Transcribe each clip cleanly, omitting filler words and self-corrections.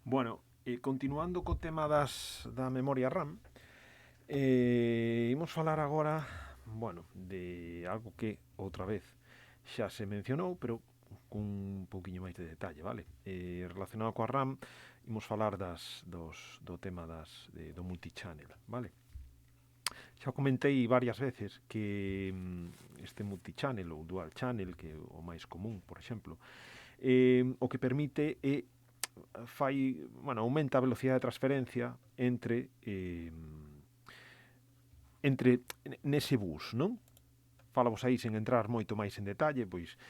Bueno, continuando co tema da memoria RAM, imos falar agora, bueno, de algo que outra vez xa se mencionou, pero cun pouquiño máis de detalle, vale? Relacionado coa RAM, imos falar do tema do multichannel, vale? Xa comentei varias veces que este multichannel ou dual channel, que é o máis común, por exemplo, o que permite é aumenta a velocidade de transferencia entre nese bus, non? Falamos aí sen entrar moito máis en detalle, pois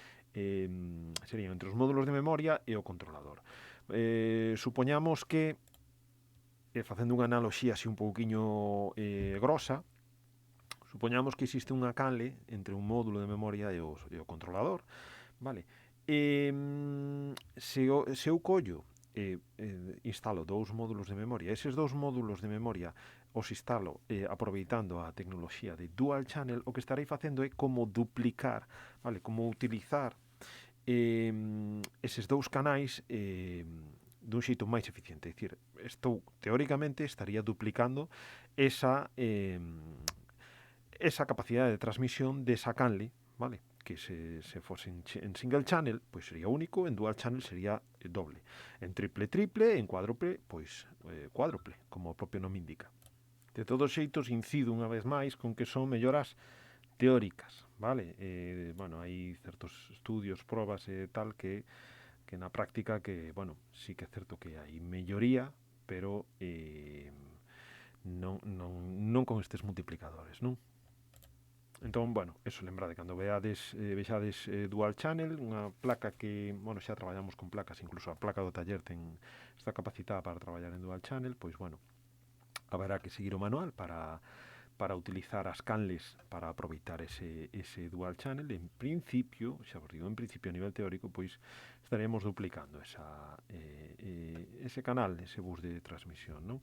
serían entre os módulos de memoria e o controlador. Supoñamos que, facendo unha analoxía así un pouquiño grosa, supoñamos que existe unha canle entre un módulo de memoria e o controlador, vale? Se eu collo instalo dous módulos de memoria, eses dous módulos de memoria os instalo aproveitando a tecnoloxía de dual channel, o que estarei facendo é como duplicar, vale? Como utilizar eses dous canais dun xeito máis eficiente. É dicir, teóricamente estaría duplicando esa capacidade de transmisión desa canle, vale? Que se fose en single channel, pois sería único, en dual channel sería doble. En triple, en cuádruple, pois cuádruple, como o propio nome indica. De todos xeitos, incido unha vez máis con que son melloras teóricas, vale? Bueno, hai certos estudios, probas e tal que na práctica sí que é certo que hai melloría, pero non con estes multiplicadores, non? Entón, bueno, eso lembrade, cando vexades Dual Channel, unha placa que, bueno, xa traballamos con placas, incluso a placa do taller está capacitada para traballar en Dual Channel, pois, bueno, haberá que seguir o manual para utilizar as canles para aproveitar ese Dual Channel. En principio, xa vos digo, en principio a nivel teórico, pois estaremos duplicando ese canal, ese bus de transmisión, non?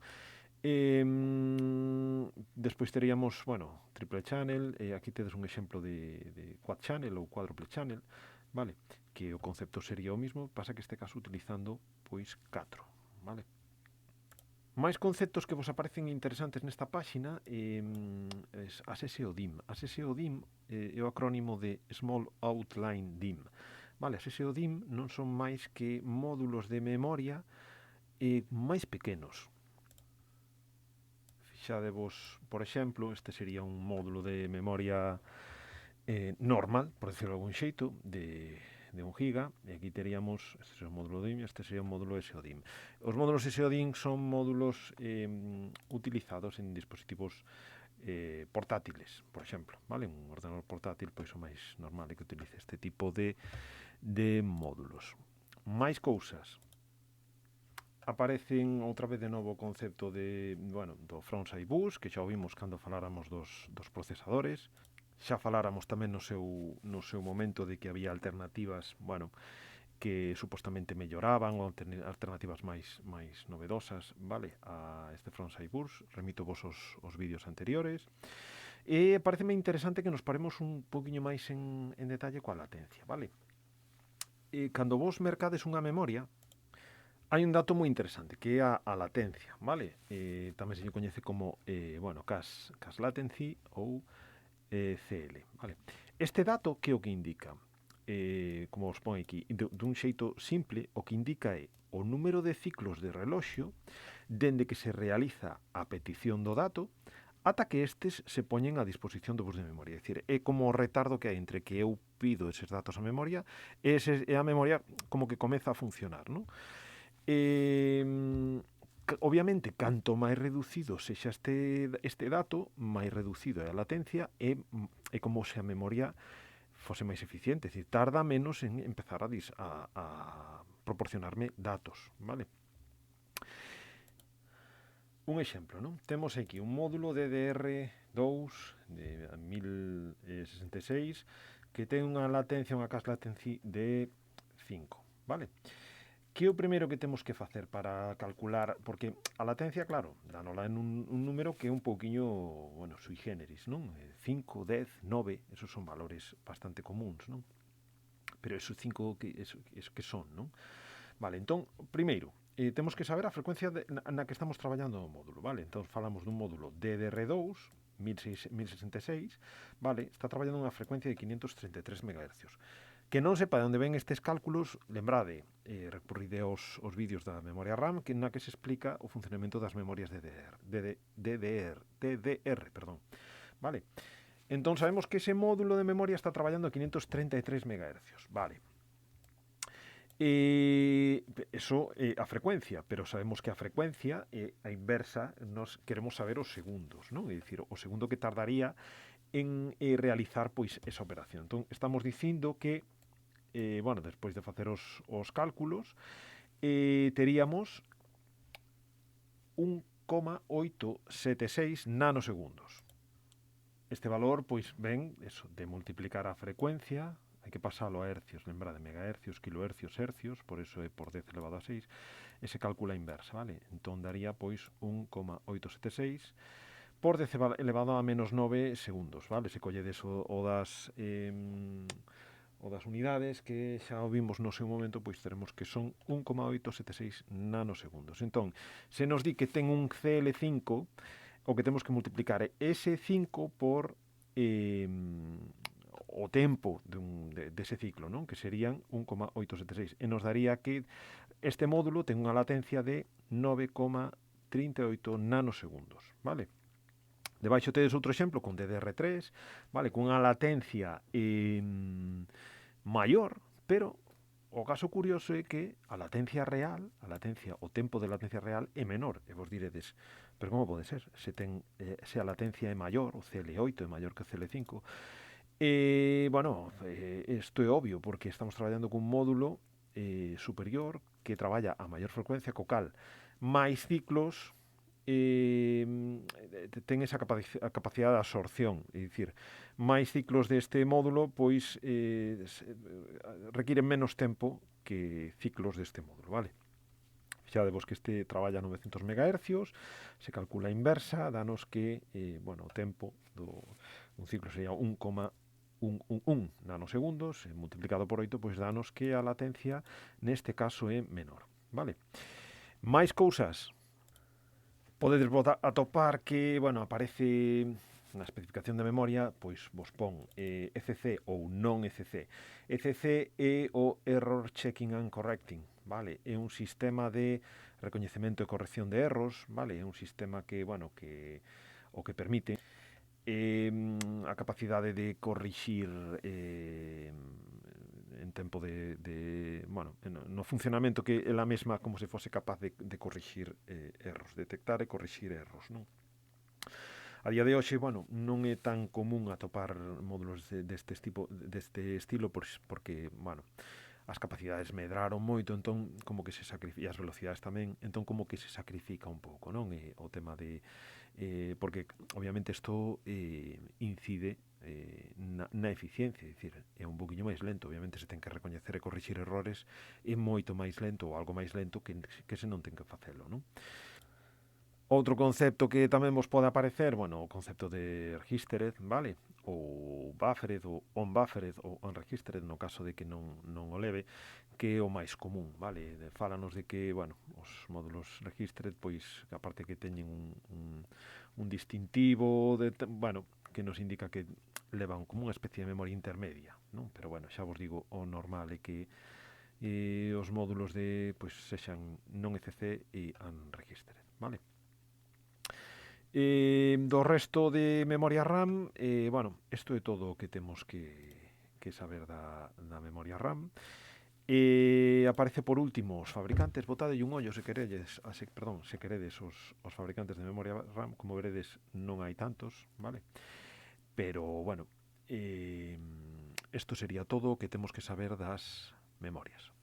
Despois teríamos, bueno, triple channel, aquí tedes un exemplo de quad channel ou cuádruple channel, vale? Que o concepto sería o mismo, pasa que este caso utilizando pois 4, vale? Máis conceptos que vos aparecen interesantes nesta páxina as SODIMM. As SODIMM é o acrónimo de Small Outline DIMM. Vale, as SODIMM non son máis que módulos de memoria máis pequenos. Fixadevos, por exemplo, este sería un módulo de memoria normal, por decirlo de algún xeito, de 1 giga, e aquí teríamos, este sería un módulo DIMM, este sería un módulo SODIMM. Os módulos SODIMM son módulos utilizados en dispositivos portátiles, por exemplo, vale? Un ordenador portátil, pois o máis normal é que utilice este tipo de módulos. Máis cousas. Aparecen outra vez de novo o concepto do frontside bus, que xa o vimos cando faláramos dos procesadores. Xa faláramos tamén no seu momento de que había alternativas, que supostamente melloraban, ou alternativas máis novedosas, vale, a este frontside bus. Remito vos os vídeos anteriores. E pareceme interesante que nos paremos un poquinho máis en detalle coa latencia, vale? Cando vos mercades unha memoria, hai un dato moi interesante, que é a latencia, vale? Tamén se lle coñece como, cache latency ou CL, vale? Este dato que o que indica? Como os pon aquí, dun xeito simple, o que indica é o número de ciclos de reloxo dende que se realiza a petición do dato ata que estes se poñen a disposición do bus de memoria. É dicir, é como o retardo que hai entre que eu pido eses datos a memoria e a memoria como que comeza a funcionar, non? Obviamente, canto máis reducido sexa este dato, máis reducido é a latencia e como se a memoria fose máis eficiente, é dicir, tarda menos en empezar a proporcionarme datos, vale? Un exemplo, non? Temos aquí un módulo DDR2 de 1066 que ten unha latencia, unha cache latency de 5, vale? Que é o primeiro que temos que facer para calcular, porque a latencia, claro, dánola en un número que é un pouquiño, sui generis, non? 5, 10, 9, esos son valores bastante comuns, non? Pero esos 5 que son, non? Vale, entón, primeiro, temos que saber a frecuencia na que estamos traballando no módulo, vale? Entón falamos dun módulo DDR2, 1066, vale? Está traballando unha frecuencia de 533 MHz. Que non sepa de onde ven estes cálculos, lembrade, recurride aos vídeos da memoria RAM, que na que se explica o funcionamento das memorias DDR, perdón. Vale? Entón sabemos que ese módulo de memoria está traballando a 533 MHz, vale? Eso é a frecuencia, pero sabemos que a frecuencia é a inversa, nos queremos saber os segundos, non? É dicir, o segundo que tardaría en realizar pois esa operación. Entón, estamos dicindo que bueno, despois de facer os cálculos, teríamos 1,876 nanosegundos. Este valor, pois, ven eso, de multiplicar a frecuencia, hai que pasalo a hercios, lembra de megahercios, kilohercios, hercios, por eso é por 10 elevado a 6, ese cálculo a inversa, vale? Entón daría, pois, 1,876 por 10 elevado a menos 9 segundos, vale? Se colledes o das unidades que xa o vimos no seu momento, pois teremos que son 1,876 nanosegundos. Entón, se nos di que ten un CL5, o que temos que multiplicar é ese 5 por o tempo dese ciclo, non? Que serían 1,876. E nos daría que este módulo ten unha latencia de 9,38 nanosegundos, vale? Debaixo tedes outro exemplo con DDR3, vale, cunha latencia maior, pero o caso curioso é que a latencia real, o tempo de latencia real é menor, e vos diredes, pero como pode ser? Se a latencia é maior, o CL8 é maior que o CL5, bueno, isto é obvio, porque estamos traballando cun módulo superior que traballa a maior frecuencia, co cal máis ciclos ten esa capacidade de absorción, é dicir, máis ciclos deste módulo pois requiren menos tempo que ciclos deste módulo, vale? Fixadevos que este traballa a 900 MHz, se calcula a inversa, danos que, bueno, o tempo un ciclo sería 1,1 nanosegundos, multiplicado por 8, pois danos que a latencia neste caso é menor, vale? Máis cousas. Podedes atopar que, bueno, aparece na especificación de memoria, pois vos pon ECC ou non ECC. ECC é o Error Checking and Correcting, vale? É un sistema de recoñecemento e corrección de erros, vale? É un sistema que, bueno, que o que permite a capacidade de corrixir en tempo bueno, no funcionamento que ela mesma como se fose capaz de corrixir erros, detectar e corrixir erros, non? A día de hoxe, bueno, non é tan común atopar módulos deste estilo, porque, bueno, as capacidades medraron moito, entón como que se sacrifica, e as velocidades tamén, entón como que se sacrifica un pouco, non? O tema de porque obviamente isto incide na eficiencia, é dicir, é un poquinho máis lento, obviamente se ten que recoñecer e corrixir errores, é moito máis lento ou algo máis lento que se non ten que facelo, non? Outro concepto que tamén vos pode aparecer, bueno, o concepto de registered, vale? Ou buffered, ou on-buffered, ou unregistered, no caso de que non o leve, que é o máis común, vale? Fálanos de que, bueno, os módulos registered, pois, aparte que teñen un distintivo, bueno, que nos indica que levan como unha especie de memoria intermedia, non? Pero, bueno, xa vos digo, o normal é que os módulos pois, sexan non ECC e unregistered, vale? Do resto de memoria RAM, bueno, isto é todo o que temos que saber da memoria RAM. Aparece por último os fabricantes, botadelle un ollo se queredes os fabricantes de memoria RAM, como veredes non hai tantos, vale? Pero, bueno, isto sería todo o que temos que saber das memorias.